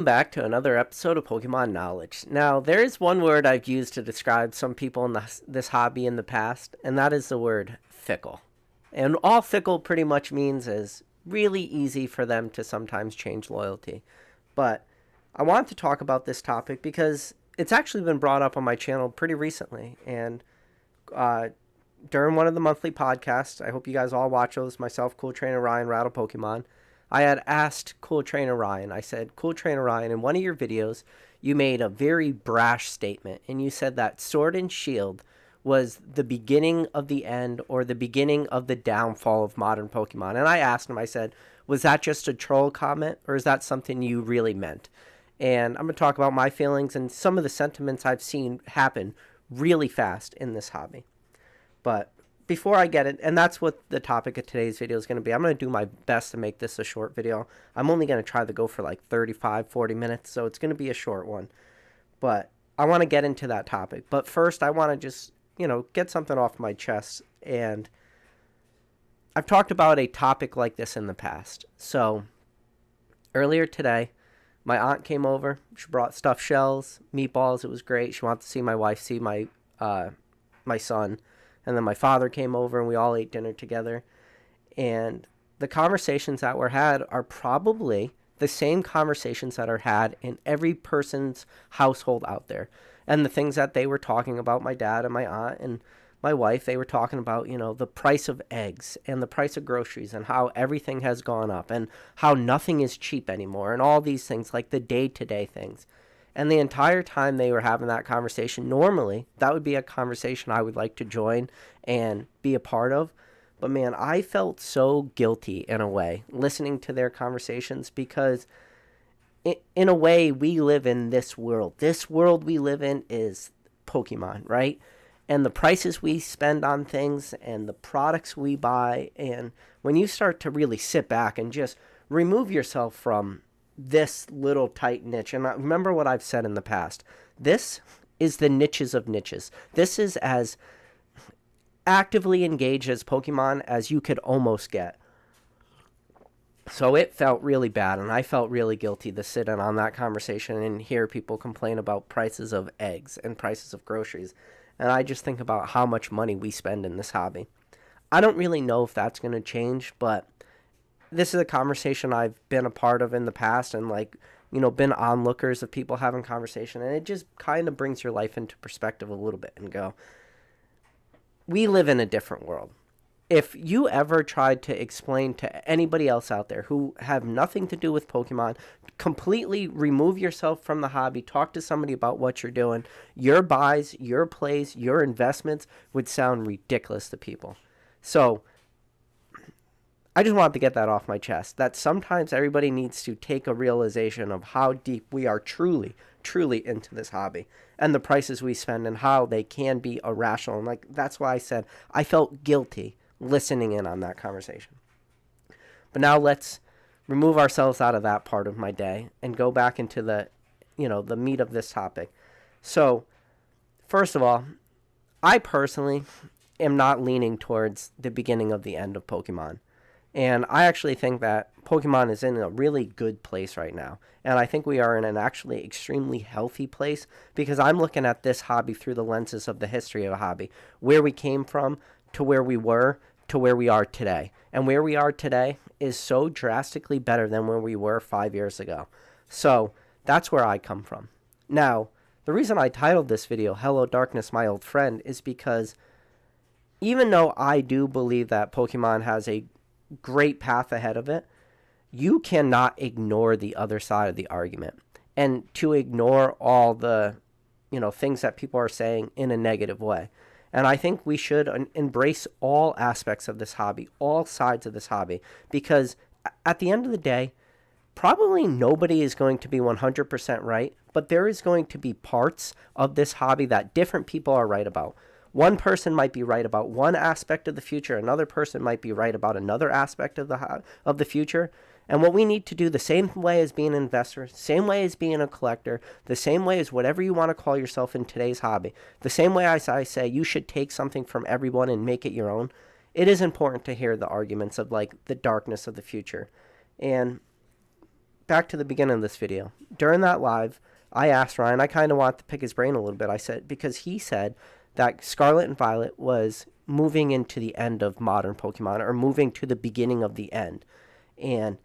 Back to another episode of Pokemon Knowledge. Now, there is one word I've used to describe some people in this hobby in the past, and that is the word fickle. And all fickle pretty much means is really easy for them to sometimes change loyalty. But I want to talk about this topic because it's actually been brought up on my channel pretty recently. And during one of the monthly podcasts, I hope you guys all watch those, myself, Cool Trainer Ryan, Rattle Pokemon, I had asked Cool Trainer Ryan, I said, Cool Trainer Ryan, in one of your videos, you made a very brash statement, and you said that Sword and Shield was the beginning of the end or the beginning of the downfall of modern Pokemon. And I asked him, I said, was that just a troll comment, or is that something you really meant? And I'm going to talk about my feelings and some of the sentiments I've seen happen really fast in this hobby. But before I get it, and that's what the topic of today's video is going to be. I'm going to do my best to make this a short video. I'm only going to try to go for like 35, 40 minutes, so it's going to be a short one. But I want to get into that topic. But first, I want to just, get something off my chest. And I've talked about a topic like this in the past. So earlier today, my aunt came over. She brought stuffed shells, meatballs. It was great. She wanted to see my wife, see my son. And then my father came over and we all ate dinner together. And the conversations that were had are probably the same conversations that are had in every person's household out there. And the things that they were talking about, my dad and my aunt and my wife, they were talking about, the price of eggs and the price of groceries and how everything has gone up and how nothing is cheap anymore and all these things, like the day-to-day things. And the entire time they were having that conversation, normally that would be a conversation I would like to join and be a part of. But man, I felt so guilty in a way listening to their conversations because in a way we live in this world. This world we live in is Pokemon, right? And the prices we spend on things and the products we buy. And when you start to really sit back and just remove yourself from this little tight niche, and remember what I've said in the past, this is the niches of niches. This is as actively engaged as Pokemon as you could almost get. So it felt really bad, and I felt really guilty to sit in on that conversation and hear people complain about prices of eggs and prices of groceries. And I just think about how much money we spend in this hobby. I don't really know if that's going to change, but this is a conversation I've been a part of in the past and been onlookers of people having conversation. And it just kind of brings your life into perspective a little bit and go, we live in a different world. If you ever tried to explain to anybody else out there who have nothing to do with Pokemon, completely remove yourself from the hobby, talk to somebody about what you're doing, your buys, your plays, your investments would sound ridiculous to people. So I just wanted to get that off my chest, that sometimes everybody needs to take a realization of how deep we are truly, truly into this hobby and the prices we spend and how they can be irrational. And that's why I said I felt guilty listening in on that conversation. But now let's remove ourselves out of that part of my day and go back into the meat of this topic. So first of all, I personally am not leaning towards the beginning of the end of Pokemon. And I actually think that Pokemon is in a really good place right now. And I think we are in an actually extremely healthy place because I'm looking at this hobby through the lenses of the history of a hobby. Where we came from to where we were to where we are today. And where we are today is so drastically better than where we were 5 years ago. So that's where I come from. Now, the reason I titled this video, Hello Darkness, My Old Friend, is because even though I do believe that Pokemon has a great path ahead of it, you cannot ignore the other side of the argument. And to ignore all the, things that people are saying in a negative way. And I think we should embrace all aspects of this hobby, all sides of this hobby, because at the end of the day, probably nobody is going to be 100% right, but there is going to be parts of this hobby that different people are right about. One person might be right about one aspect of the future. Another person might be right about another aspect of the future. And what we need to do, the same way as being an investor, same way as being a collector, the same way as whatever you want to call yourself in today's hobby, the same way as I say you should take something from everyone and make it your own, it is important to hear the arguments of the darkness of the future. And back to the beginning of this video. During that live, I asked Ryan, I kind of want to pick his brain a little bit. I said, because he said that Scarlet and Violet was moving into the end of modern Pokemon, or moving to the beginning of the end. And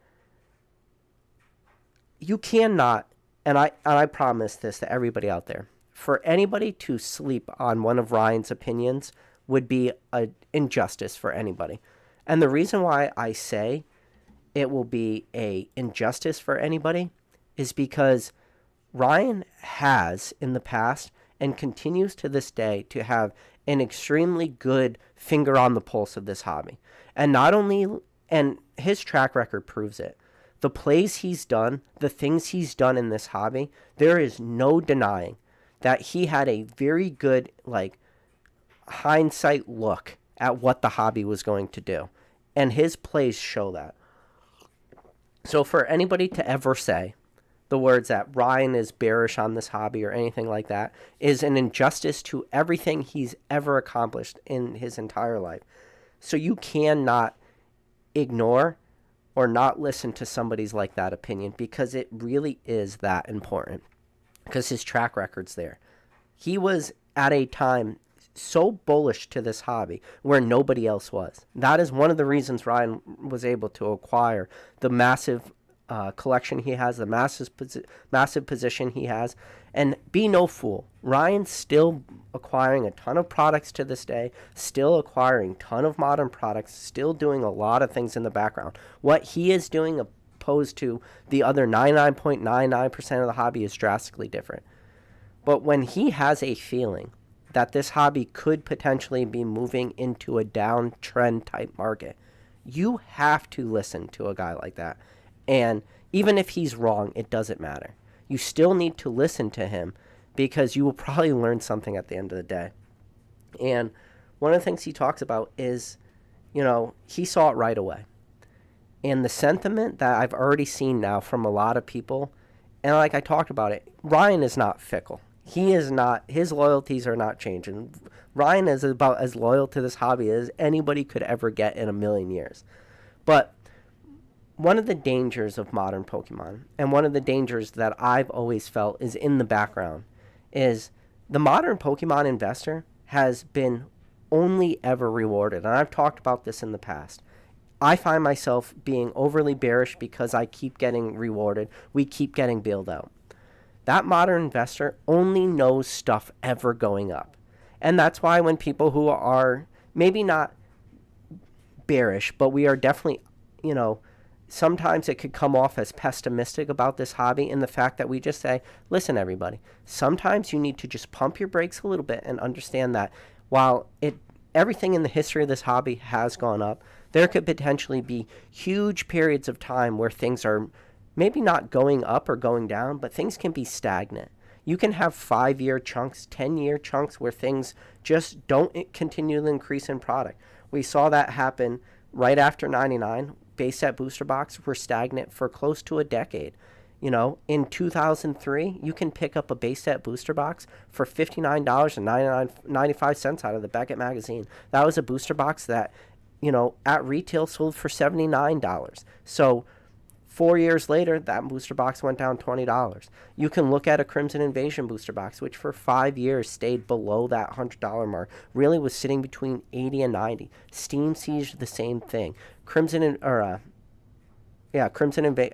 you cannot, and I promise this to everybody out there, for anybody to sleep on one of Ryan's opinions would be an injustice for anybody. And the reason why I say it will be a injustice for anybody is because Ryan has in the past and continues to this day to have an extremely good finger on the pulse of this hobby. And not only, and his track record proves it, the plays he's done, the things he's done in this hobby, there is no denying that he had a very good, like, hindsight look at what the hobby was going to do. And his plays show that. So for anybody to ever say the words that Ryan is bearish on this hobby or anything like that is an injustice to everything he's ever accomplished in his entire life. So you cannot ignore or not listen to somebody's like that opinion, because it really is that important, because his track record's there. He was at a time so bullish to this hobby where nobody else was. That is one of the reasons Ryan was able to acquire the massive collection he has, the massive position he has. And be no fool, Ryan's still acquiring a ton of products to this day, still acquiring a ton of modern products, still doing a lot of things in the background. What he is doing opposed to the other 99.99% of the hobby is drastically different. But when he has a feeling that this hobby could potentially be moving into a downtrend type market, you have to listen to a guy like that. And even if he's wrong, it doesn't matter. You still need to listen to him, because you will probably learn something at the end of the day. And one of the things he talks about is, he saw it right away. And the sentiment that I've already seen now from a lot of people, and like I talked about it, Ryan is not fickle. He is not, his loyalties are not changing. Ryan is about as loyal to this hobby as anybody could ever get in a million years. But one of the dangers of modern Pokemon, and one of the dangers that I've always felt is in the background, is the modern Pokemon investor has been only ever rewarded. And I've talked about this in the past. I find myself being overly bearish because I keep getting rewarded. We keep getting bailed out. That modern investor only knows stuff ever going up. And that's why when people who are maybe not bearish, but we are definitely, sometimes it could come off as pessimistic about this hobby, in the fact that we just say, listen, everybody, sometimes you need to just pump your brakes a little bit and understand that while everything in the history of this hobby has gone up, there could potentially be huge periods of time where things are maybe not going up or going down, but things can be stagnant. You can have 5-year chunks, 10-year chunks where things just don't continue to increase in product. We saw that happen right after 99. Base set booster box were stagnant for close to a decade. In 2003, you can pick up a base set booster box for $59.95 out of the Beckett magazine. That was a booster box that, at retail sold for $79. So 4 years later, that booster box went down $20. You can look at a Crimson Invasion booster box, which for 5 years stayed below that $100 mark. Really was sitting between 80 and 90. Steam Siege, the same thing. Crimson Invasion.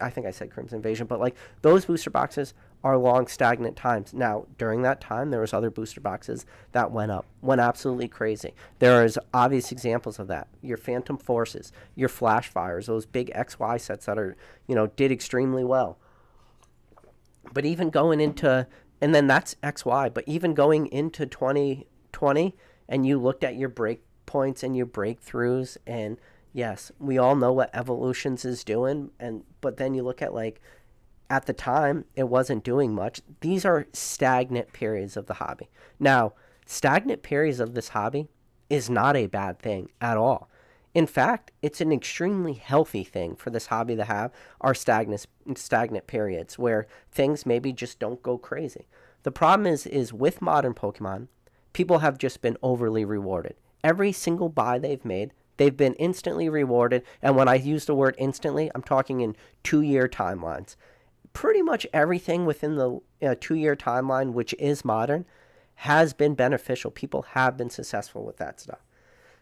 I think I said Crimson Invasion, but like those booster boxes are long stagnant times. Now, during that time, there was other booster boxes that went absolutely crazy. There is obvious examples of that. Your Phantom Forces, your Flash Fires, those big XY sets that are, did extremely well. But even going into, and then that's XY, but even going into 2020, and you looked at your break points and your breakthroughs, and yes, we all know what Evolutions is doing, but then you look at at the time, it wasn't doing much. These are stagnant periods of the hobby. Now, stagnant periods of this hobby is not a bad thing at all. In fact, it's an extremely healthy thing for this hobby to have our stagnant periods where things maybe just don't go crazy. The problem is with modern Pokemon, people have just been overly rewarded. Every single buy they've made, they've been instantly rewarded. And when I use the word instantly, I'm talking in 2-year timelines. pretty much everything within the 2-year timeline, which is modern, has been beneficial. People have been successful with that stuff.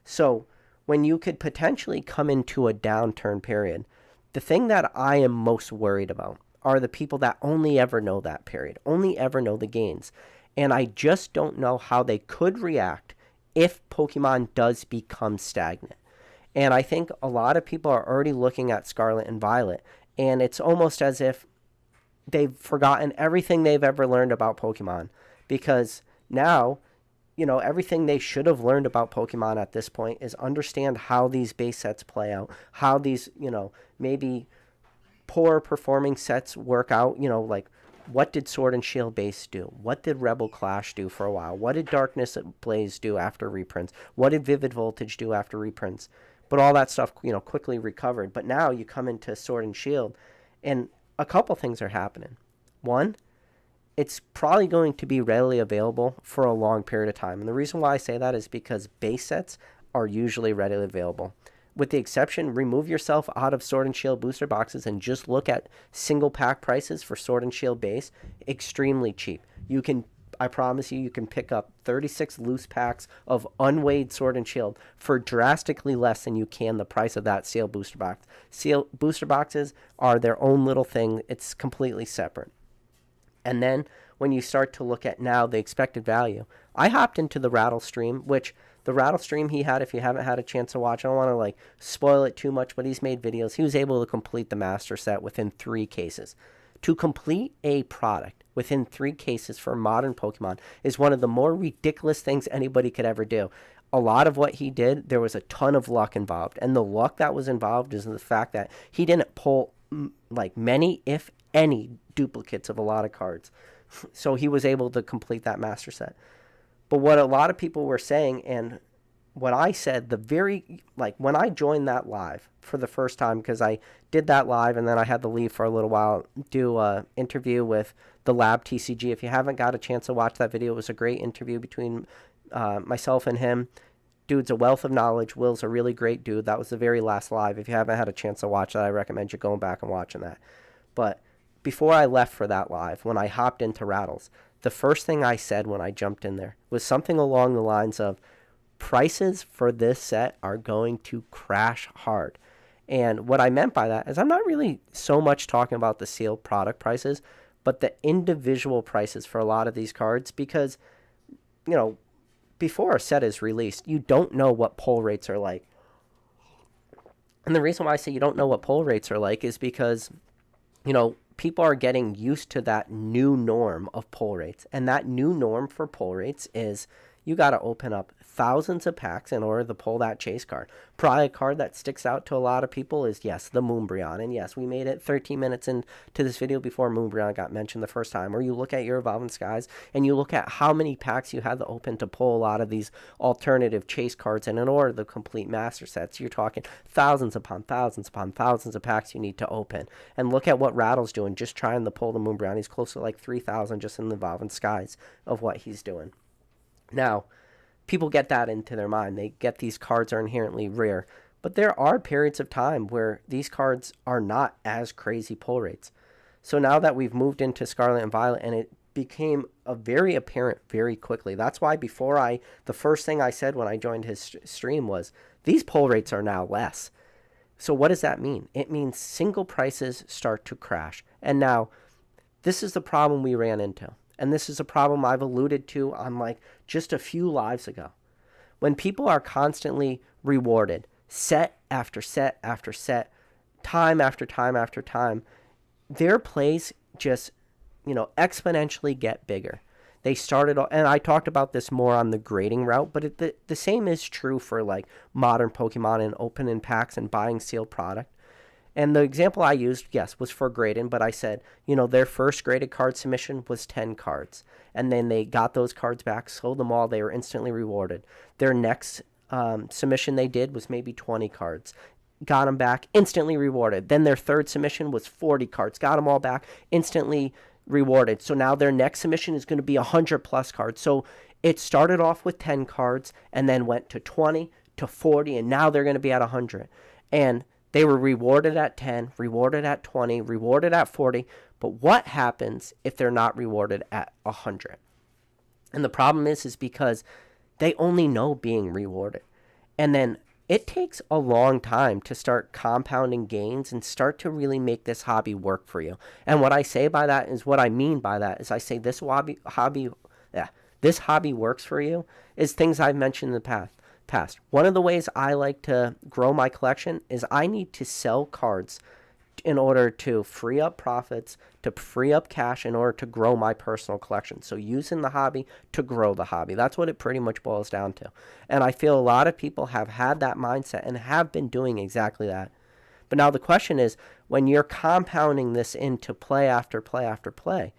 So when you could potentially come into a downturn period, the thing that I am most worried about are the people that only ever know that period, only ever know the gains. And I just don't know how they could react if Pokemon does become stagnant. And I think a lot of people are already looking at Scarlet and Violet, and it's almost as if they've forgotten everything they've ever learned about Pokemon, because now, everything they should have learned about Pokemon at this point is understand how these base sets play out, how these, maybe poor performing sets work out, like what did Sword and Shield base do? What did Rebel Clash do for a while? What did Darkness Blaze do after reprints? What did Vivid Voltage do after reprints? But all that stuff, quickly recovered. But now you come into Sword and Shield, and a couple things are happening. One, it's probably going to be readily available for a long period of time. And the reason why I say that is because base sets are usually readily available. With the exception, remove yourself out of Sword and Shield booster boxes and just look at single pack prices for Sword and Shield base. Extremely cheap. I promise you can pick up 36 loose packs of unweighed Sword and Shield for drastically less than you can the price of that sealed booster box. Sealed booster boxes are their own little thing. It's completely separate. And then when you start to look at now the expected value, I hopped into the Rattle stream, which the Rattle stream he had, if you haven't had a chance to watch, I don't want to spoil it too much, but he's made videos. He was able to complete the master set within 3 cases. To complete a product within 3 cases for modern Pokemon is one of the more ridiculous things anybody could ever do. A lot of what he did, there was a ton of luck involved. And the luck that was involved is the fact that he didn't pull many, if any, duplicates of a lot of cards. So he was able to complete that master set. But what a lot of people were saying, and what I said, when I joined that live for the first time, because I did that live and then I had to leave for a little while, do an interview with the Lab TCG. If you haven't got a chance to watch that video, it was a great interview between myself and him. Dude's a wealth of knowledge. Will's a really great dude. That was the very last live. If you haven't had a chance to watch that, I recommend you going back and watching that. But before I left for that live, when I hopped into Rattles, the first thing I said when I jumped in there was something along the lines of, prices for this set are going to crash hard. And what I meant by that is I'm not really so much talking about the sealed product prices, but the individual prices for a lot of these cards, because, before a set is released, you don't know what pull rates are like. And the reason why I say you don't know what pull rates are like is because, people are getting used to that new norm of pull rates. And that new norm for pull rates is you got to open up thousands of packs in order to pull that chase card. Probably a card that sticks out to a lot of people is, yes, the Moonbreon. And yes, we made it 13 minutes into this video before Moonbreon got mentioned the first time. Or you look at your Evolving Skies and you look at how many packs you had to open to pull a lot of these alternative chase cards. And in order to complete master sets, you're talking thousands upon thousands upon thousands of packs you need to open. And look at what Rattle's doing, just trying to pull the Moonbreon. He's close to 3,000 just in the Evolving Skies of what he's doing. Now, people get that into their mind. They get these cards are inherently rare. But there are periods of time where these cards are not as crazy pull rates. So now that we've moved into Scarlet and Violet, and it became very apparent very quickly. That's why the first thing I said when I joined his stream was, these pull rates are now less. So what does that mean? It means single prices start to crash. And now, this is the problem we ran into. And this is a problem I've alluded to on just a few lives ago. When people are constantly rewarded, set after set after set, time after time after time, their plays just, exponentially get bigger. They started, and I talked about this more on the grading route, but the same is true for modern Pokemon and opening packs and buying sealed product. And the example I used, yes, was for grading, but I said, their first graded card submission was 10 cards. And then they got those cards back, sold them all, they were instantly rewarded. Their next submission they did was maybe 20 cards. Got them back, instantly rewarded. Then their third submission was 40 cards. Got them all back, instantly rewarded. So now their next submission is going to be 100 plus cards. So it started off with 10 cards and then went to 20 to 40, and now they're going to be at 100. And they were rewarded at 10, rewarded at 20, rewarded at 40, But what happens if they're not rewarded at 100? And the problem is because they only know being rewarded. And then it takes a long time to start compounding gains and start to really make this hobby work for you. And what I say by that is, what I mean by that is, I say this this hobby works for you is things I've mentioned in the past. One of the ways I like to grow my collection is I need to sell cards in order to free up profits, to free up cash in order to grow my personal collection. So using the hobby to grow the hobby. That's what it pretty much boils down to. And I feel a lot of people have had that mindset and have been doing exactly that. But now the question is, when you're compounding this into play after play after play,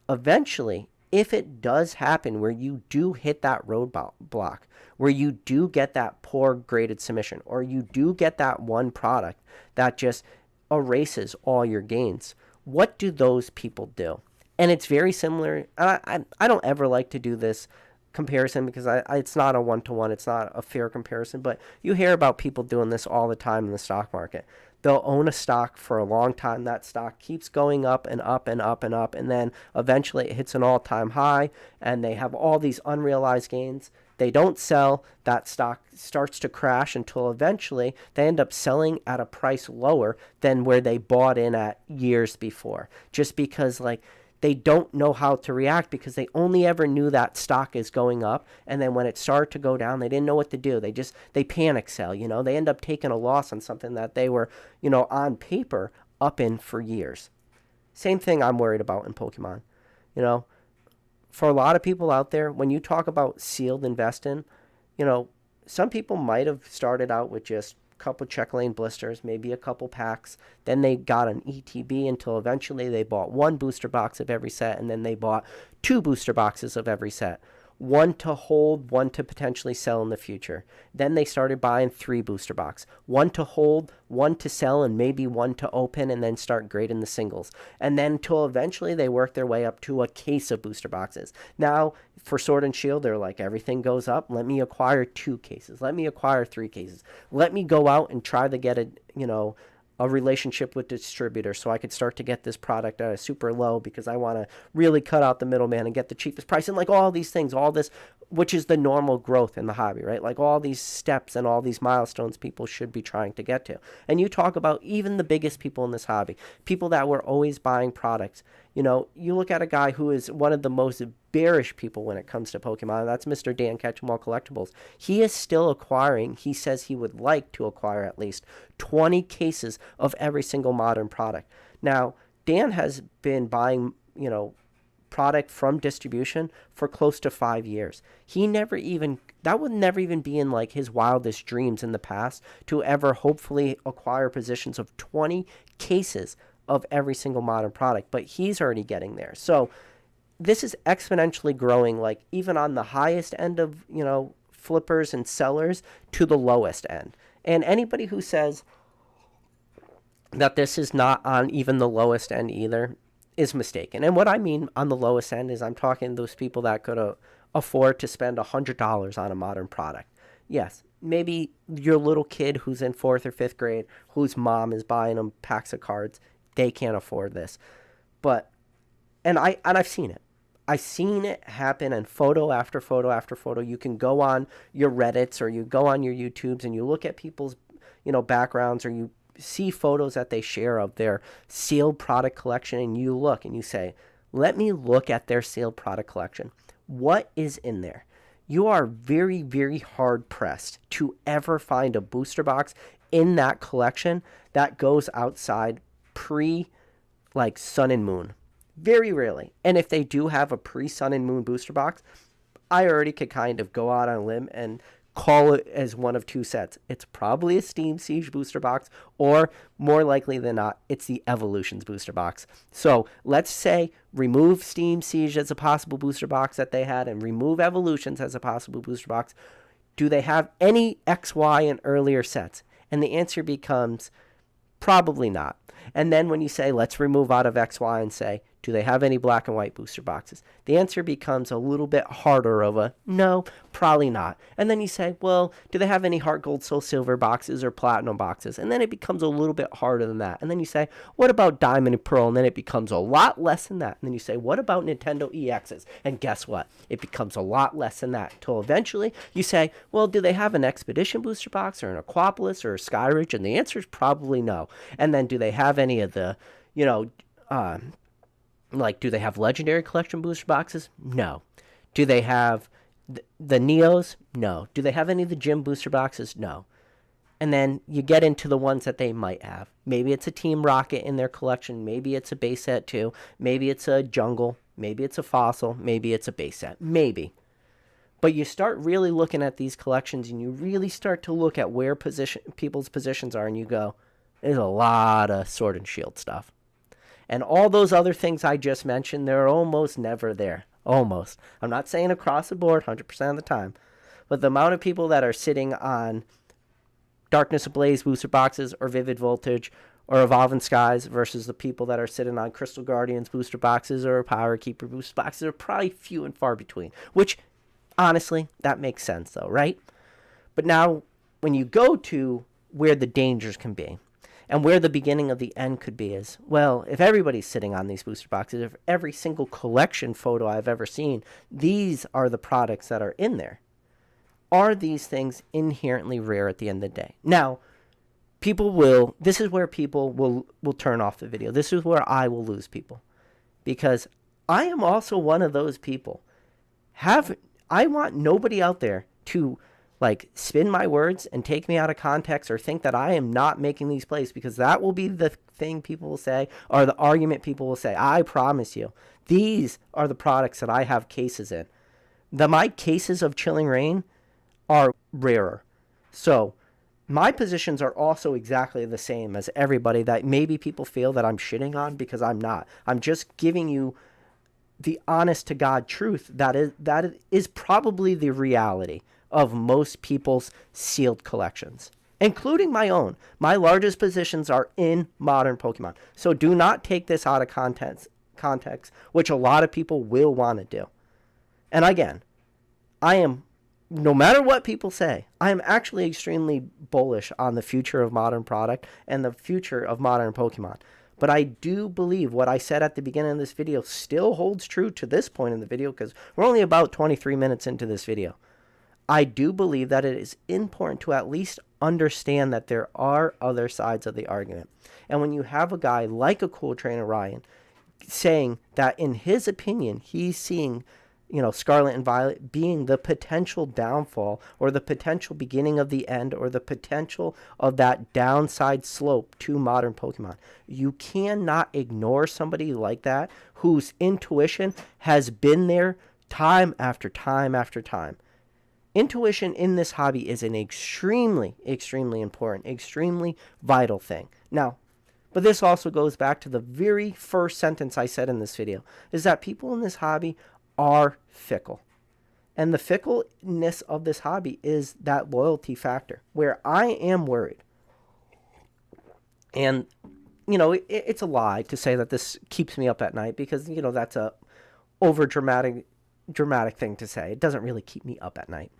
eventually, if it does happen where you do hit that roadblock, where you do get that poor graded submission, or you do get that one product that just erases all your gains, what do those people do? And it's very similar. I don't ever like to do this comparison because it's not a one-to-one. It's not a fair comparison. But you hear about people doing this all the time in the stock market. They'll own a stock for a long time. That stock keeps going up and up and up and up. And then eventually it hits an all-time high and they have all these unrealized gains. They don't sell, that stock starts to crash until eventually they end up selling at a price lower than where they bought in at years before. Just because they don't know how to react because they only ever knew that stock is going up. And then when it started to go down, they didn't know what to do. They panic sell, They end up taking a loss on something that they were, on paper up in for years. Same thing I'm worried about in Pokemon, For a lot of people out there, when you talk about sealed investing, some people might have started out with just a couple check lane blisters, maybe a couple packs. Then they got an ETB until eventually they bought one booster box of every set, and then they bought 2 booster boxes of every set. One to hold, one to potentially sell in the future. Then they started buying 3 booster box. One to hold, one to sell, and maybe one to open, and then start grading the singles. And then till eventually they work their way up to a case of booster boxes. Now, for Sword and Shield, they're like, everything goes up. Let me acquire 2 cases. Let me acquire 3 cases. Let me go out and try to get a relationship with distributor so I could start to get this product at a super low because I want to really cut out the middleman and get the cheapest price, and all these things, all this, which is the normal growth in the hobby, right? All these steps and all these milestones people should be trying to get to. And you talk about even the biggest people in this hobby, people that were always buying products. You look at a guy who is one of the most bearish people when it comes to Pokemon. That's Mr. Dan Ketchum Collectibles. He is still acquiring. He says he would like to acquire at least 20 cases of every single modern product. Now, Dan has been buying, product from distribution for close to 5 years. That would never even be in his wildest dreams in the past to ever hopefully acquire positions of 20 cases of every single modern product, but he's already getting there. So this is exponentially growing, even on the highest end of, flippers and sellers to the lowest end. And anybody who says that this is not on even the lowest end either is mistaken. And what I mean on the lowest end is I'm talking those people that could afford to spend $100 on a modern product. Yes, maybe your little kid who's in 4th or 5th grade, whose mom is buying them packs of cards, they can't afford this. And I've seen it. I've seen it happen in photo after photo after photo. You can go on your Reddits or you go on your YouTubes and you look at people's, backgrounds, or you see photos that they share of their sealed product collection, and you look and you say, let me look at their sealed product collection. What is in there? You are very, very hard pressed to ever find a booster box in that collection that goes outside Sun and Moon. Very rarely. And if they do have a Sun and Moon booster box, I already could kind of go out on a limb and call it as one of 2 sets. It's probably a Steam Siege booster box, or more likely than not, it's the Evolutions booster box. So let's say remove Steam Siege as a possible booster box that they had and remove Evolutions as a possible booster box. Do they have any XY in earlier sets? And the answer becomes probably not. And then when you say, let's remove out of XY and say, Do they have any black and white booster boxes? The answer becomes a little bit harder of a no, probably not. And then you say, well, do they have any heart gold, soul silver boxes or platinum boxes? And then it becomes a little bit harder than that. And then you say, what about diamond and pearl? And then it becomes a lot less than that. And then you say, what about Nintendo EXs? And guess what? It becomes a lot less than that. Until eventually you say, well, do they have an Expedition booster box or an Aquapolis or a Skyridge? And the answer is probably no. And then do they have any of the, do they have Legendary Collection booster boxes? No. Do they have the Neos? No. Do they have any of the Gym booster boxes? No. And then you get into the ones that they might have. Maybe it's a Team Rocket in their collection. Maybe it's a base set too. Maybe it's a Jungle. Maybe it's a Fossil. Maybe it's a base set. Maybe. But you start really looking at these collections and you really start to look at where people's positions are and you go, there's a lot of Sword and Shield stuff. And all those other things I just mentioned, they're almost never there. Almost. I'm not saying across the board 100% of the time. But the amount of people that are sitting on Darkness Ablaze booster boxes or Vivid Voltage or Evolving Skies versus the people that are sitting on Crystal Guardians booster boxes or Power Keeper booster boxes are probably few and far between. Which, honestly, that makes sense though, right? But now, when you go to where the dangers can be, and where the beginning of the end could be is, well, if everybody's sitting on these booster boxes, if every single collection photo I've ever seen, these are the products that are in there. Are these things inherently rare at the end of the day? Now, this is where people will turn off the video. This is where I will lose people. Because I am also one of those people. I want nobody out there to spin my words and take me out of context or think that I am not making these plays, because that will be the thing people will say, or the argument people will say. I promise you, these are the products that I have cases in. My cases of Chilling Reign are rarer. So my positions are also exactly the same as everybody that maybe people feel that I'm shitting on, because I'm not. I'm just giving you the honest to God truth that is probably the reality of most people's sealed collections, including my own. My largest positions are in modern Pokemon. So do not take this out of context, which a lot of people will want to do. And again, no matter what people say, I am actually extremely bullish on the future of modern product and the future of modern Pokemon. But I do believe what I said at the beginning of this video still holds true to this point in the video, because we're only about 23 minutes into this video. I do believe that it is important to at least understand that there are other sides of the argument. And when you have a guy like a Cool Trainer Ryan saying that in his opinion, he's seeing, Scarlet and Violet being the potential downfall or the potential beginning of the end or the potential of that downside slope to modern Pokemon. You cannot ignore somebody like that whose intuition has been there time after time after time. Intuition in this hobby is an extremely, extremely important, extremely vital thing. Now, but this also goes back to the very first sentence I said in this video, is that people in this hobby are fickle. And the fickleness of this hobby is that loyalty factor, where I am worried. And, it's a lie to say that this keeps me up at night, because, that's a over dramatic thing to say. It doesn't really keep me up at night.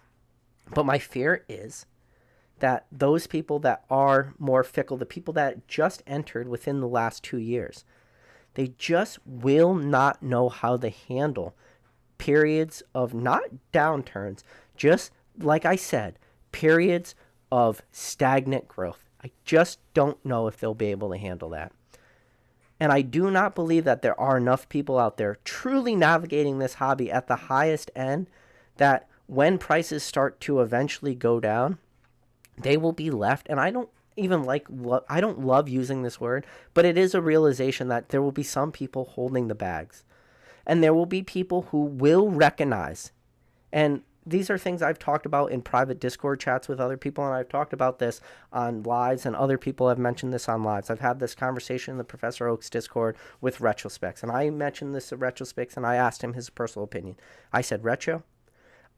But my fear is that those people that are more fickle, the people that just entered within the last 2 years, they just will not know how to handle periods of not downturns, just like I said, periods of stagnant growth. I just don't know if they'll be able to handle that. And I do not believe that there are enough people out there truly navigating this hobby at the highest end that when prices start to eventually go down, they will be left. And I don't love using this word, but it is a realization that there will be some people holding the bags. And there will be people who will recognize, and these are things I've talked about in private Discord chats with other people, and I've talked about this on lives, and other people have mentioned this on lives. I've had this conversation in the Professor Oaks Discord with Retrospecs, and I mentioned this to Retrospecs, and I asked him his personal opinion. I said, Retro,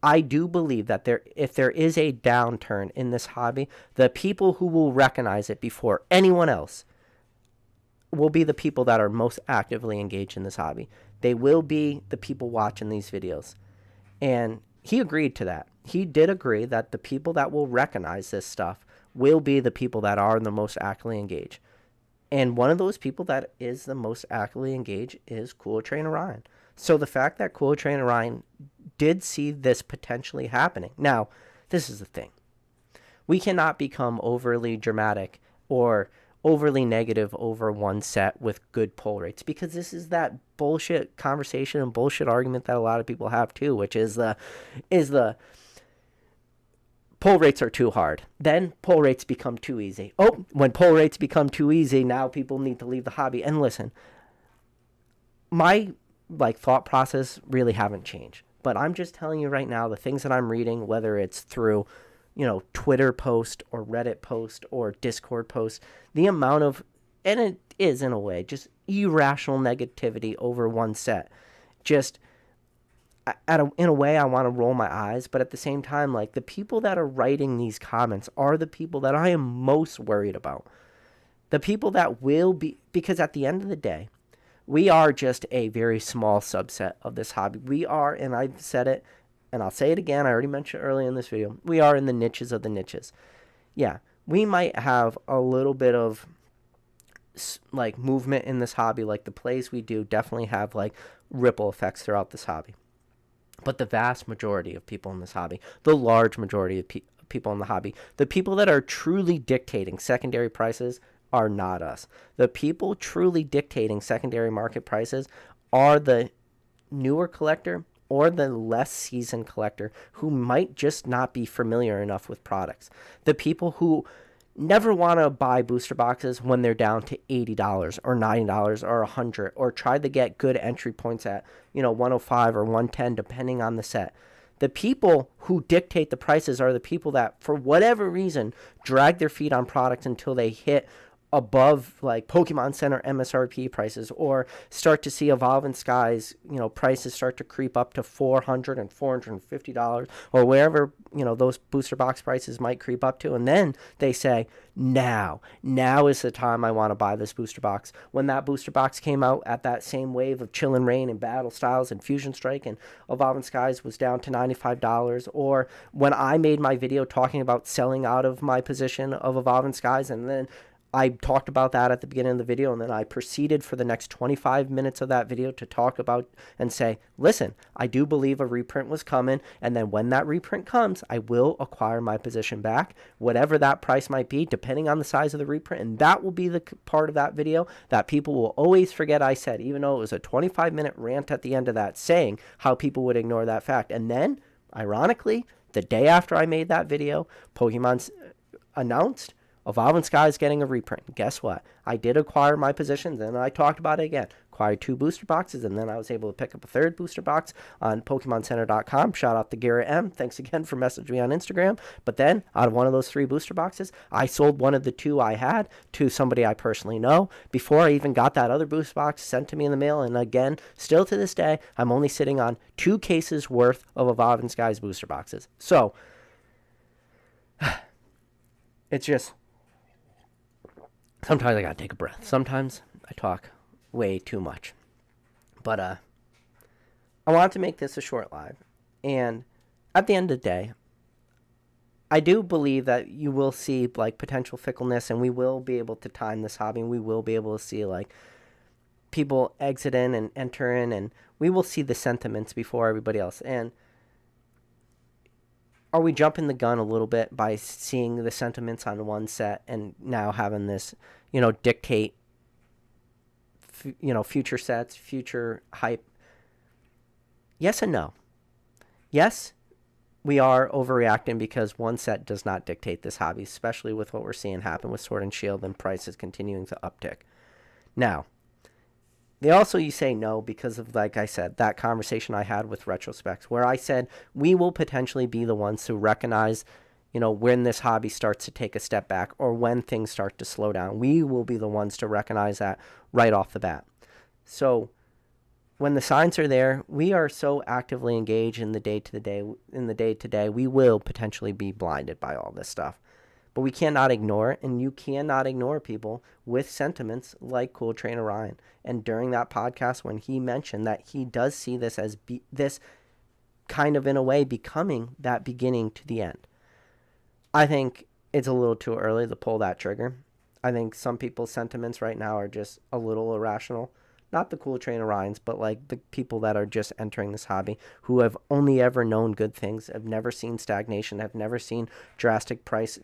I do believe that if there is a downturn in this hobby, the people who will recognize it before anyone else will be the people that are most actively engaged in this hobby. They will be the people watching these videos. And he agreed to that. He did agree that the people that will recognize this stuff will be the people that are the most actively engaged. And one of those people that is the most actively engaged is Cooler Train Orion. So the fact that Cooler Train Orion did see this potentially happening. Now, this is the thing. We cannot become overly dramatic or overly negative over one set with good pull rates, because this is that bullshit conversation and bullshit argument that a lot of people have too, which is the pull rates are too hard. Then pull rates become too easy. Oh, when pull rates become too easy, now people need to leave the hobby. And listen, my thought process really haven't changed, but I'm just telling you right now, the things that I'm reading, whether it's through Twitter post or Reddit post or Discord post, the amount of, and it is in a way, just irrational negativity over one set. Just, in a way, I want to roll my eyes, but at the same time, the people that are writing these comments are the people that I am most worried about. The people that will be, because at the end of the day, we are just a very small subset of this hobby. We are, and I've said it, and I'll say it again, I already mentioned earlier in this video, we are in the niches of the niches. Yeah, we might have a little bit of movement in this hobby. The plays we do definitely have ripple effects throughout this hobby. But the vast majority of people in this hobby, the large majority of people in the hobby, the people that are truly dictating secondary prices are not us. The people truly dictating secondary market prices are the newer collector or the less seasoned collector who might just not be familiar enough with products. The people who never want to buy booster boxes when they're down to $80 or $90 or $100, or try to get good entry points at 105 or 110 depending on the set. The people who dictate the prices are the people that, for whatever reason, drag their feet on products until they hit above Pokemon Center MSRP prices, or start to see Evolving Skies, prices start to creep up to $400 and $450, or wherever, those booster box prices might creep up to. And then they say, now is the time I want to buy this booster box. When that booster box came out at that same wave of Chill and Rain and Battle Styles and Fusion Strike, and Evolving Skies was down to $95, or when I made my video talking about selling out of my position of Evolving Skies, and then I talked about that at the beginning of the video, and then I proceeded for the next 25 minutes of that video to talk about and say, listen, I do believe a reprint was coming, and then when that reprint comes, I will acquire my position back, whatever that price might be, depending on the size of the reprint. And that will be the part of that video that people will always forget I said, even though it was a 25-minute rant at the end of that saying how people would ignore that fact. And then, ironically, the day after I made that video, Pokemon announced Evolving Skies getting a reprint. Guess what? I did acquire my positions, and I talked about it again. Acquired 2 booster boxes, and then I was able to pick up a 3rd booster box on PokemonCenter.com. Shout out to Garrett M. Thanks again for messaging me on Instagram. But then, out of one of those 3 booster boxes, I sold one of the 2 I had to somebody I personally know before I even got that other booster box sent to me in the mail. And again, still to this day, I'm only sitting on 2 cases worth of Evolving Skies booster boxes. So, it's just, sometimes I gotta take a breath. Sometimes I talk way too much. But I wanted to make this a short live. And at the end of the day, I do believe that you will see potential fickleness, and we will be able to time this hobby, and we will be able to see people exit in and enter in, and we will see the sentiments before everybody else. And are we jumping the gun a little bit by seeing the sentiments on one set and now having this, dictate, future sets, future hype? Yes and no. Yes, we are overreacting because one set does not dictate this hobby, especially with what we're seeing happen with Sword and Shield and prices continuing to uptick. Now, you say no because of, like I said, that conversation I had with Retrospects, where I said we will potentially be the ones who recognize, when this hobby starts to take a step back or when things start to slow down. We will be the ones to recognize that right off the bat. So when the signs are there, we are so actively engaged in the day-to-day, we will potentially be blinded by all this stuff. But we cannot ignore it, and you cannot ignore people with sentiments like Cool Train Orion. And during that podcast, when he mentioned that he does see this as this kind of, in a way, becoming that beginning to the end, I think it's a little too early to pull that trigger. I think some people's sentiments right now are just a little irrational. Not the Cool Train Orions, but like the people that are just entering this hobby who have only ever known good things, have never seen stagnation, have never seen drastic price,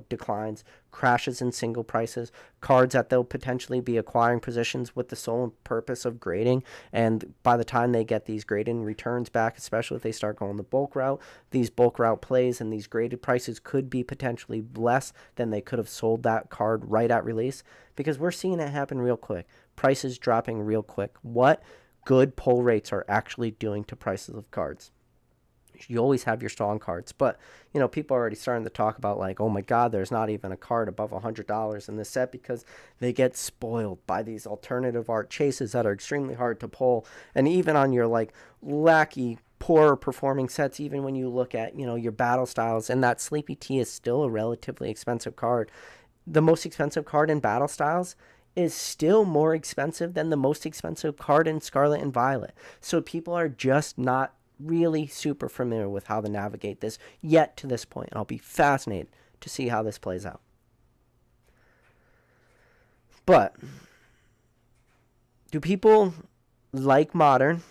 declines, crashes in single prices, cards that they'll potentially be acquiring positions with the sole purpose of grading. And by the time they get these graded returns back, especially if they start going the bulk route, these bulk route plays and these graded prices could be potentially less than they could have sold that card right at release, because we're seeing it happen real quick. Prices dropping real quick. What good pull rates are actually doing to prices of cards? You always have your strong cards, but people are already starting to talk about like, oh my God, there's not even a card above $100 in this set because they get spoiled by these alternative art chases that are extremely hard to pull. And even on your like lackey, poorer performing sets, even when you look at your battle styles, and that Sleepy Tea is still a relatively expensive card. The most expensive card in battle styles is still more expensive than the most expensive card in Scarlet and Violet. So people are just not really super familiar with how to navigate this yet to this point. And I'll be fascinated to see how this plays out. But do people like Modern?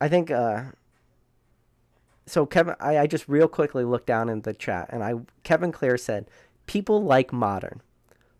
I think so Kevin, I just real quickly looked down in the chat, and Kevin Clear said people like Modern,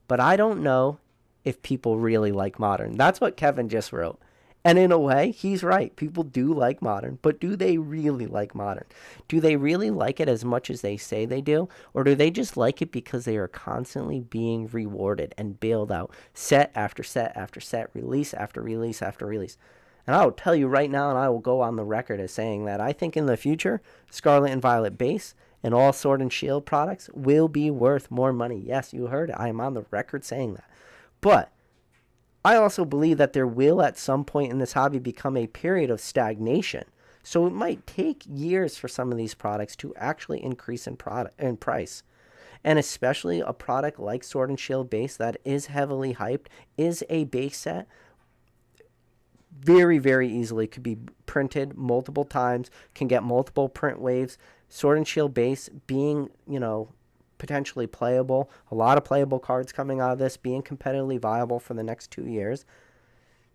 but I don't know if people really like Modern. That's what Kevin just wrote. And in a way, he's right. People do like Modern, but do they really like Modern? Do they really like it as much as they say they do? Or do they just like it because they are constantly being rewarded and bailed out set after set after set, release after release after release? And I will tell you right now, and I will go on the record as saying that I think in the future, Scarlet and Violet base and all Sword and Shield products will be worth more money. Yes, you heard it. I am on the record saying that. But I also believe that there will at some point in this hobby become a period of stagnation. So it might take years for some of these products to actually increase in price. And especially a product like Sword and Shield base that is heavily hyped, is a base set, very, very easily could be printed multiple times, can get multiple print waves. Sword and Shield base being, potentially playable, a lot of playable cards coming out of this, being competitively viable for the next 2 years.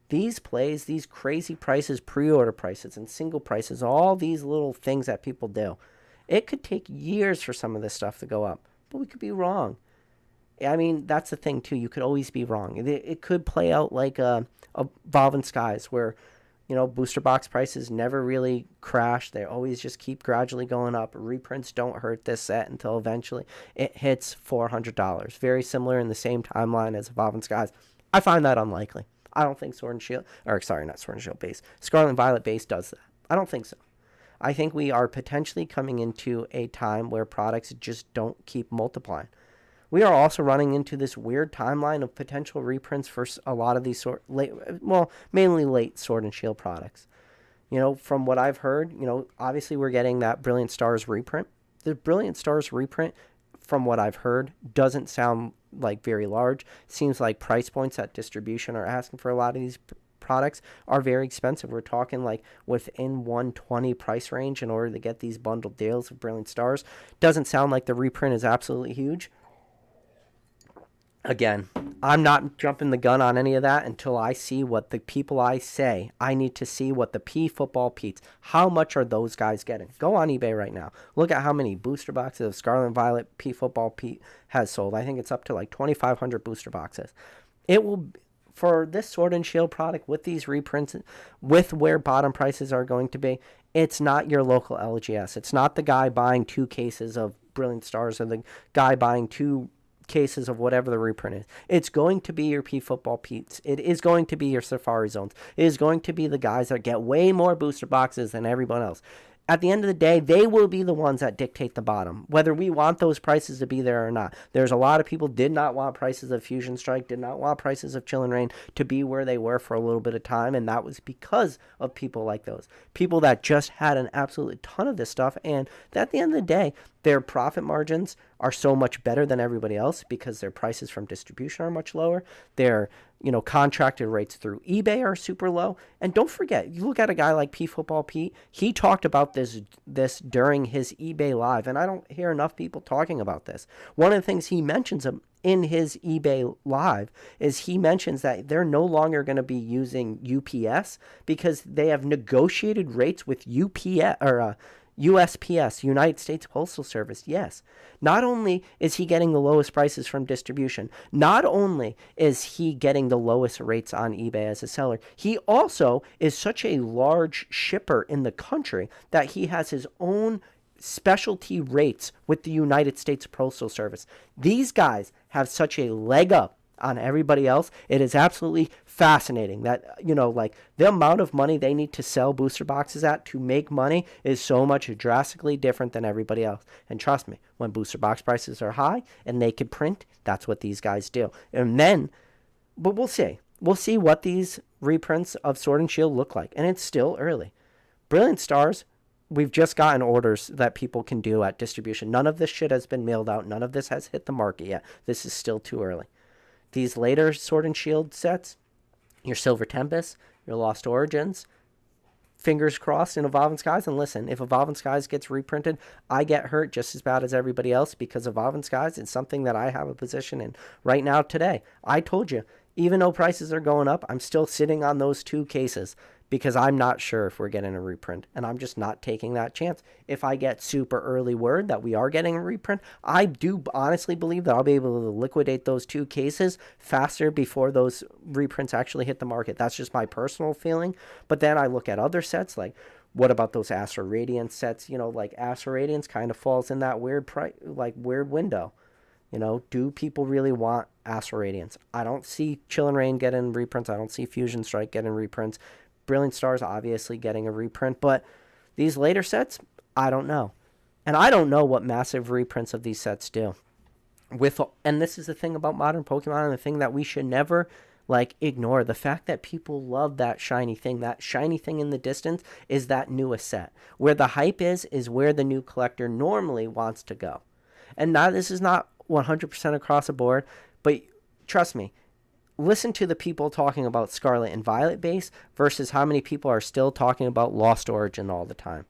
These plays, these crazy prices, pre-order prices and single prices, all these little things that people do, it could take years for some of this stuff to go up, but we could be wrong. I mean, that's the thing too, you could always be wrong. It could play out like a Evolving Skies, where booster box prices never really crash. They always just keep gradually going up. Reprints don't hurt this set until eventually it hits $400. Very similar in the same timeline as Evolving Skies. I find that unlikely. I don't think Sword and Shield, not Sword and Shield base, Scarlet and Violet base does that. I don't think so. I think we are potentially coming into a time where products just don't keep multiplying. We are also running into this weird timeline of potential reprints for a lot of these mainly late Sword and Shield products. From what I've heard, obviously we're getting that Brilliant Stars reprint. The Brilliant Stars reprint, from what I've heard, doesn't sound like very large. Seems like price points at distribution are asking for a lot of these products are very expensive. We're talking like within 120 price range in order to get these bundled deals of Brilliant Stars. Doesn't sound like the reprint is absolutely huge. Again, I'm not jumping the gun on any of that until I see what the people I say. I need to see what the P Football Pete's, how much are those guys getting? Go on eBay right now. Look at how many booster boxes of Scarlet and Violet P Football Pete has sold. I think it's up to like 2,500 booster boxes. It will, for this Sword and Shield product with these reprints, with where bottom prices are going to be, it's not your local LGS. It's not the guy buying 2 cases of Brilliant Stars or the guy buying 2 cases of whatever the reprint is. It's going to be your P Football Pete's. It is going to be your Safari Zones. It is going to be the guys that get way more booster boxes than everyone else. At the end of the day, they will be the ones that dictate the bottom, whether we want those prices to be there or not. There's a lot of people did not want prices of Fusion Strike, did not want prices of Chill and Rain to be where they were for a little bit of time, and that was because of people like those. People that just had an absolute ton of this stuff, and at the end of the day, Their profit margins are so much better than everybody else because their prices from distribution are much lower. Their, contracted rates through eBay are super low. And don't forget, you look at a guy like P Football Pete, he talked about this during his eBay live, and I don't hear enough people talking about this. One of the things he mentions in his eBay live is he mentions that they're no longer going to be using UPS because they have negotiated rates with UPS or USPS, United States Postal Service. Yes. Not only is he getting the lowest prices from distribution, not only is he getting the lowest rates on eBay as a seller, he also is such a large shipper in the country that he has his own specialty rates with the United States Postal Service. These guys have such a leg up on everybody else. It is absolutely fascinating that, like the amount of money they need to sell booster boxes at to make money is so much drastically different than everybody else. And trust me, when booster box prices are high and they can print, that's what these guys do. And then, but we'll see. We'll see what these reprints of Sword and Shield look like. And it's still early. Brilliant Stars, we've just gotten orders that people can do at distribution. None of this shit has been mailed out. None of this has hit the market yet. This is still too early. These later Sword and Shield sets, your Silver Tempest, your Lost Origins, fingers crossed in Evolving Skies. And listen, if Evolving Skies gets reprinted, I get hurt just as bad as everybody else because Evolving Skies is something that I have a position in right now today. I told you, even though prices are going up, I'm still sitting on those 2 cases because I'm not sure if we're getting a reprint, and I'm just not taking that chance. If I get super early word that we are getting a reprint, I do honestly believe that I'll be able to liquidate those 2 cases faster before those reprints actually hit the market. That's just my personal feeling. But then I look at other sets, like what about those Astro Radiance sets? Like Astro Radiance kind of falls in that weird weird window. Do people really want Astro Radiance? I don't see Chill and Rain getting reprints. I don't see Fusion Strike getting reprints. Brilliant Stars obviously getting a reprint, but these later sets, I don't know. And I don't know what massive reprints of these sets do. And this is the thing about modern Pokemon, and the thing that we should never ignore. The fact that people love that shiny thing in the distance is that newest set. Where the hype is where the new collector normally wants to go. And now this is not 100% across the board, but trust me, listen to the people talking about Scarlet and Violet base versus how many people are still talking about Lost Origin all the time.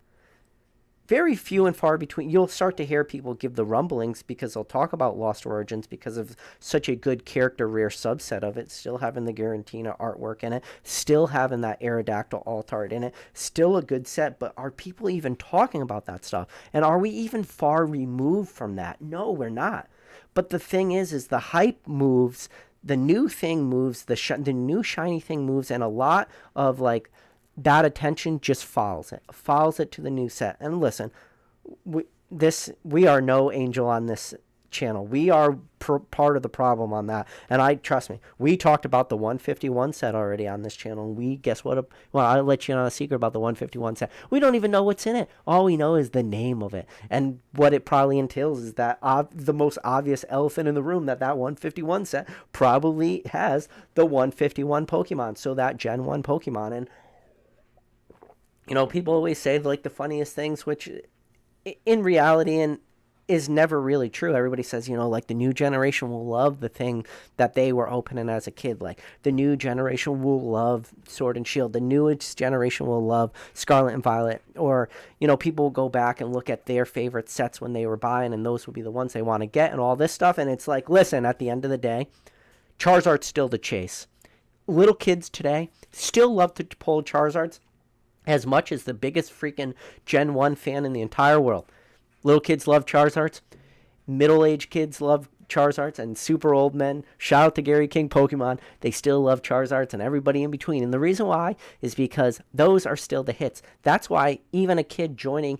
Very few and far between. You'll start to hear people give the rumblings because they'll talk about Lost Origins because of such a good character rare subset of it, still having the Garantina artwork in it, still having that Aerodactyl alt art in it, still a good set, but are people even talking about that stuff? And are we even far removed from that? No, we're not. But the thing is the hype moves. The new thing moves, the new shiny thing moves, and a lot of that attention just follows it to the new set. And listen, we are no angel on this channel. We are part of the problem on that. And trust me, we talked about the 151 set already on this channel. And guess what? Well, I'll let you know a secret about the 151 set. We don't even know what's in it. All we know is the name of it. And what it probably entails is that the most obvious elephant in the room, that 151 set probably has the 151 Pokemon. So that Gen 1 Pokemon. And, people always say the funniest things, which in reality and is never really true. Everybody says, the new generation will love the thing that they were opening as a kid. The new generation will love Sword and Shield. The newest generation will love Scarlet and Violet. Or, people will go back and look at their favorite sets when they were buying, and those will be the ones they want to get and all this stuff. And it's listen, at the end of the day, Charizard's still the chase. Little kids today still love to pull Charizards as much as the biggest freaking Gen 1 fan in the entire world. Little kids love Charizards. Middle-aged kids love Charizards, and super old men, shout out to Gary King Pokemon, they still love Charizards, and everybody in between. And the reason why is because those are still the hits. That's why even a kid joining,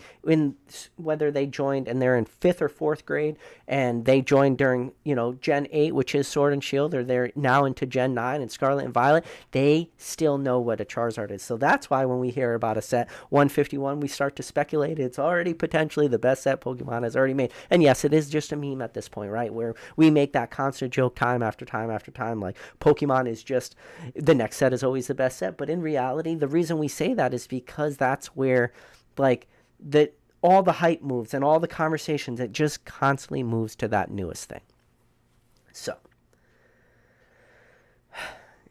whether they joined and they're in 5th or 4th grade, and they joined during, Gen 8, which is Sword and Shield, or they're now into Gen 9 and Scarlet and Violet, they still know what a Charizard is. So that's why when we hear about a set 151, we start to speculate it's already potentially the best set Pokemon has already made. And yes, it is just a meme at this point, right? Where we make that constant joke time after time after time, Pokemon is just, the next set is always the best set. But in reality, the reason we say that is because that's where, all the hype moves and all the conversations, it just constantly moves to that newest thing. So,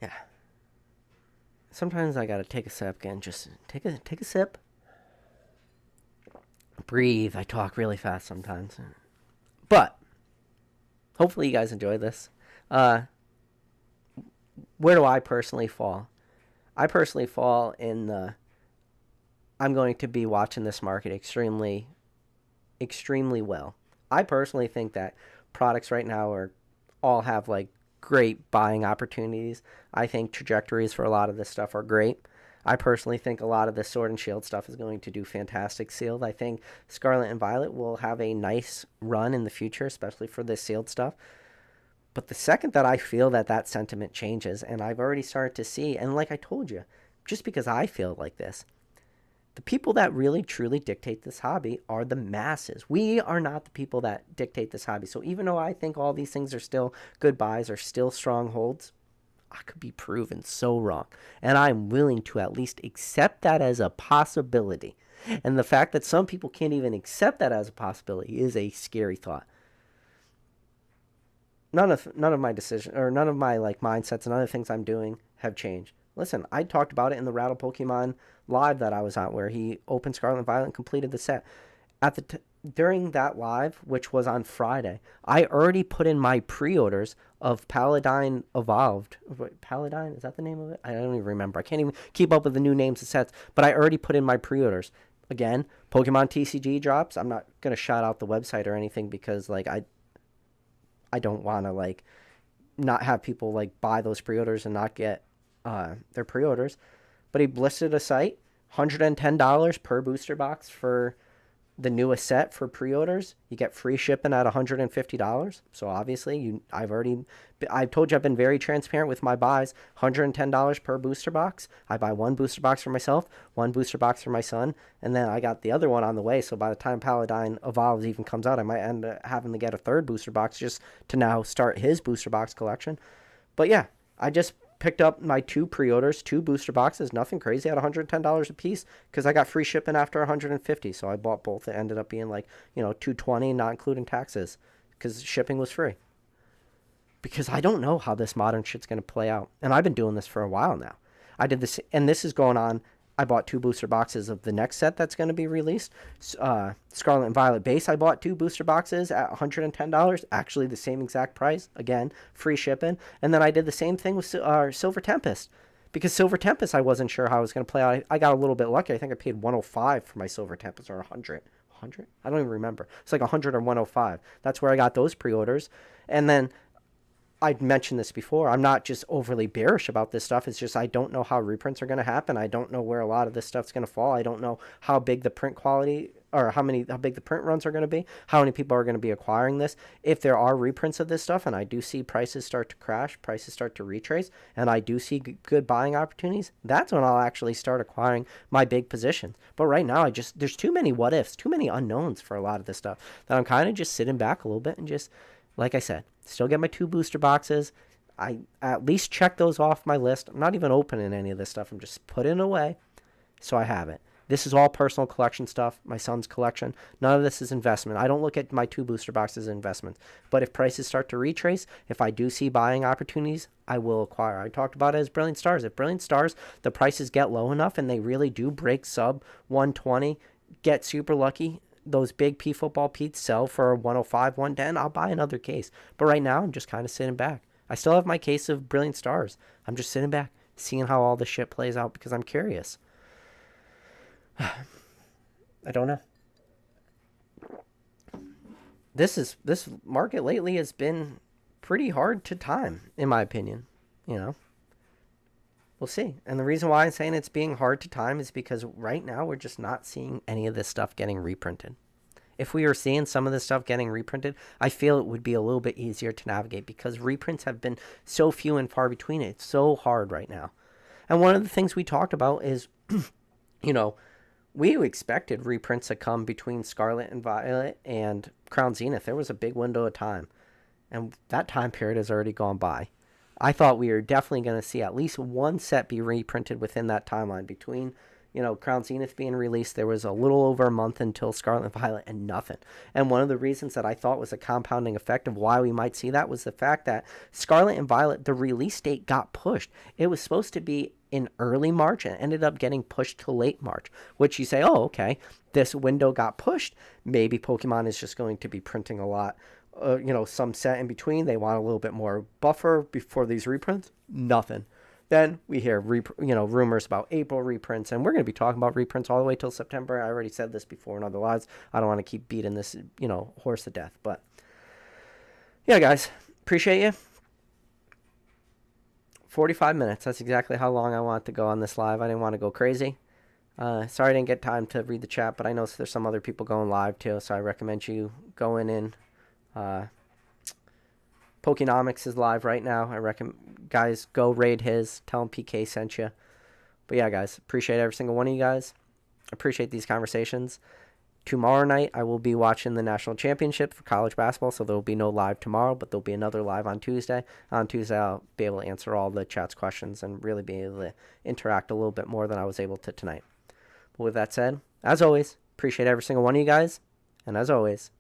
yeah. Sometimes I gotta take a sip again. Just take a sip. Breathe. I talk really fast sometimes. But, hopefully you guys enjoy this. Where do I personally fall? I personally fall in the, I'm going to be watching this market extremely, extremely well. I personally think that products right now all have like great buying opportunities. I think trajectories for a lot of this stuff are great. I personally think a lot of the Sword and Shield stuff is going to do fantastic sealed. I think Scarlet and Violet will have a nice run in the future, especially for this sealed stuff. But the second that I feel that sentiment changes, and I've already started to see, and like I told you, just because I feel like this, the people that really truly dictate this hobby are the masses. We are not the people that dictate this hobby. So even though I think all these things are still good buys, are still strongholds, I could be proven so wrong. And I'm willing to at least accept that as a possibility. And the fact that some people can't even accept that as a possibility is a scary thought. None of my decision, or none of my like mindsets and other things I'm doing have changed. Listen, I talked about it in the Rattle Pokemon live that I was on, where he opened Scarlet and Violet and completed the set. During that live, which was on Friday, I already put in my pre-orders of Paladine Evolved. Paladine, is that the name of it? I don't even remember. I can't even keep up with the new names of sets, but I already put in my pre-orders. Again, Pokemon TCG drops. I'm not going to shout out the website or anything because like I don't want to like not have people like buy those pre-orders and not get their pre-orders. But he listed a site, $110 per booster box for the newest set for pre-orders. You get free shipping at $150. So obviously, I've told you I've been very transparent with my buys. $110 per booster box. I buy one booster box for myself, one booster box for my son, and then I got the other one on the way. So by the time Paladine Evolves even comes out, I might end up having to get a third booster box just to now start his booster box collection. But yeah, I just picked up my two pre-orders, two booster boxes, nothing crazy, at $110 a piece because I got free shipping after $150. So I bought both. It ended up being like, $220, not including taxes, because shipping was free. Because I don't know how this modern shit's going to play out. And I've been doing this for a while now. I did this, and this is going on. I bought two booster boxes of the next set that's going to be released. Scarlet and Violet base, I bought two booster boxes at $110. Actually, the same exact price. Again, free shipping. And then I did the same thing with Silver Tempest. Because Silver Tempest, I wasn't sure how I was going to play out. I got a little bit lucky. I think I paid $105 for my Silver Tempest, or $100. $100? I don't even remember. It's like $100 or $105. That's where I got those pre-orders. And then I'd mentioned this before. I'm not just overly bearish about this stuff. It's just I don't know how reprints are going to happen. I don't know where a lot of this stuff's going to fall. I don't know how big the print quality, or how big the print runs are going to be, how many people are going to be acquiring this. If there are reprints of this stuff, and I do see prices start to crash, prices start to retrace, and I do see good buying opportunities, that's when I'll actually start acquiring my big positions. But right now, there's too many what ifs, too many unknowns for a lot of this stuff that I'm kind of just sitting back a little bit and just, like I said, still get my two booster boxes. I at least check those off my list. I'm not even opening any of this stuff. I'm just putting it away so I have it. This is all personal collection stuff, my son's collection. None of this is investment. I don't look at my two booster boxes as investments. But if prices start to retrace, if I do see buying opportunities, I will acquire. I talked about it as Brilliant Stars. If Brilliant Stars, the prices get low enough and they really do break sub 120, get super lucky, those big P football Pete's sell for 105, 110, I'll buy another case. But right now, I'm just kind of sitting back. I still have my case of Brilliant Stars. I'm just sitting back, seeing how all this shit plays out because I'm curious. I don't know. This market lately has been pretty hard to time, in my opinion. We'll see. And the reason why I'm saying it's being hard to time is because right now we're just not seeing any of this stuff getting reprinted. If we were seeing some of this stuff getting reprinted, I feel it would be a little bit easier to navigate because reprints have been so few and far between. It's so hard right now. And one of the things we talked about is, we expected reprints to come between Scarlet and Violet and Crown Zenith. There was a big window of time. And that time period has already gone by. I thought we were definitely going to see at least one set be reprinted within that timeline between, Crown Zenith being released, there was a little over a month until Scarlet and Violet and nothing. And one of the reasons that I thought was a compounding effect of why we might see that was the fact that Scarlet and Violet, the release date got pushed. It was supposed to be in early March and ended up getting pushed to late March, which you say, oh, okay, this window got pushed. Maybe Pokemon is just going to be printing a lot, some set in between. They want a little bit more buffer before these reprints. Nothing. Then we hear, rumors about April reprints, and we're going to be talking about reprints all the way till September. I already said this before in other lives. I don't want to keep beating this, horse to death. But, yeah, guys, appreciate you. 45 minutes. That's exactly how long I want to go on this live. I didn't want to go crazy. Sorry I didn't get time to read the chat, but I know there's some other people going live, too, so I recommend you going in. Pokenomics is live right now. I recommend guys go raid his. Tell him PK sent you. But yeah, guys, appreciate every single one of you guys. Appreciate these conversations. Tomorrow night, I will be watching the national championship for college basketball, so there will be no live tomorrow, but there'll be another live on Tuesday. On Tuesday, I'll be able to answer all the chat's questions and really be able to interact a little bit more than I was able to tonight. But with that said, as always, appreciate every single one of you guys, and as always,